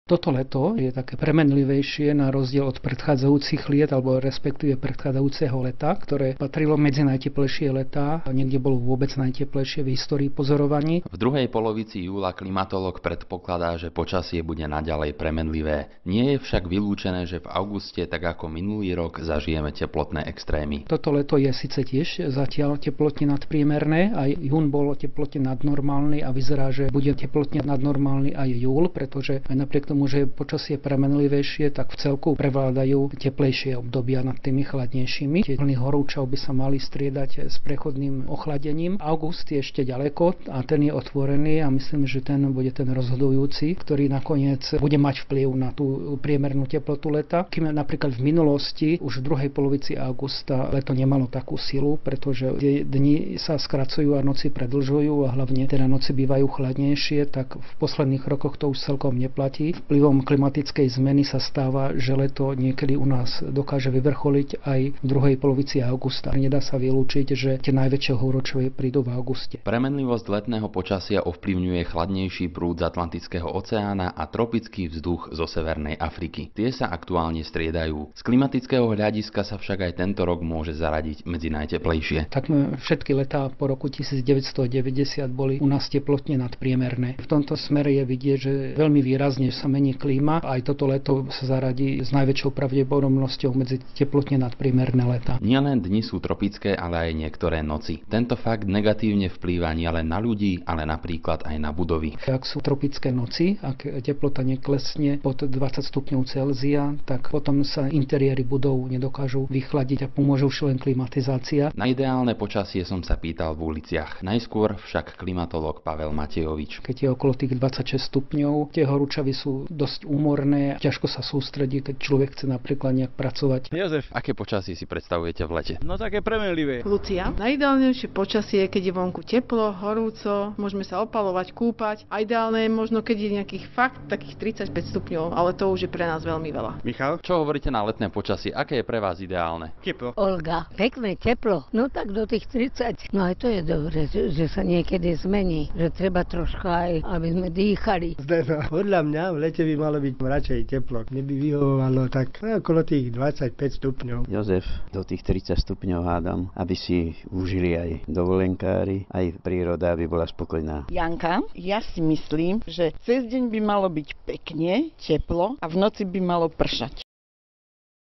Toto leto je také premenlivejšie na rozdiel od predchádzajúcich liet, alebo respektíve predchádzajúceho leta, ktoré patrilo medzi najteplejšie letá a niekde bolo vôbec najteplejšie v histórii pozorovaní. V druhej polovici júla klimatológ predpokladá, že počasie bude naďalej premenlivé. Nie je však vylúčené, že v auguste, tak ako minulý rok, zažijeme teplotné extrémy. Toto leto je síce tiež zatiaľ teplotne nadpriemerné, aj jún bol teplotne nadnormálny a vyzerá, že bude teplotne nadnormálny aj júl, pretože aj napriek tomu, že počasie premenlivejšie, tak v celku prevládajú teplejšie obdobia nad tými chladnejšími. Tie vlny horúčav by sa mali striedať s prechodným ochladením. August je ešte ďaleko a ten je otvorený a myslím, že ten bude ten rozhodujúci, ktorý nakoniec bude mať vplyv na tú priemernú teplotu leta. Kým napríklad v minulosti, už v druhej polovici augusta, leto nemalo takú silu, pretože tie dni sa skracujú a noci predĺžujú a hlavne teda noci bývajú chladnejšie, tak v posledných rokoch to už celkom neplatí. Vplyvom klimatickej zmeny sa stáva, že leto niekedy u nás dokáže vyvrcholiť aj v druhej polovici augusta. Nedá sa vylúčiť, že tie najväčšie horúčavy prídu v auguste. Premenlivosť letného počasia ovplyvňuje chladnejší prúd z Atlantického oceána a tropický vzduch zo Severnej Afriky. Tie sa aktuálne striedajú. Z klimatického hľadiska sa však aj tento rok môže zaradiť medzi najteplejšie. Tak všetky letá po roku 1990 boli u nás teplotne nadpriemerné. V tomto smere je vidieť, že veľmi výrazne sa mení klíma. Aj toto leto sa zaradí s najväčšou pravdepodobnosťou medzi teplotne nadpriemerné letá. Nielen dni sú tropické, ale aj niektoré noci. Tento fakt negatívne vplýva nielen na ľudí, ale napríklad aj na budovy. Ak sú tropické noci, ak teplota neklesne pod 20 stupňov Celzia, tak potom sa interiéry budov nedokážu vychladiť a pomôže už len klimatizácia. Na ideálne počasie som sa pýtal v uliciach. Najskôr však klimatológ Pavel Matejovič. Keď je okolo tých 26 stupňov, tie horúčavy sú dosť úmorné, ťažko sa sústredí, keď človek chce napríklad nejak pracovať. Jozef, aké počasie si predstavujete v lete? no také premenlivé. Lucia. Najideálnejšie počasie, keď je vonku teplo, horúco, môžeme sa opalovať, kúpať. A ideálne je možno, keď je nejakých fakt takých 35 stupňov, ale to už je pre nás veľmi veľa. Michal? Čo hovoríte na letné počasie? Aké je pre vás ideálne? Teplo. Olga, pekné teplo, no tak do tých 30. No aj to je dobre, že sa niekedy zmení, že treba troška aj, aby sme dýchali. Zdeno, podľa mňa v lete by malo byť radšej teplo. Mne by vyhovovalo tak okolo tých 25 stupňov. Jozef, do tých 30 stupňov hádam, aby si užili aj dovolenkári, aj príroda, aby bola spokojná. Janka, ja si myslím, že cez deň by malo byť pekne, teplo a v noci by malo pršať.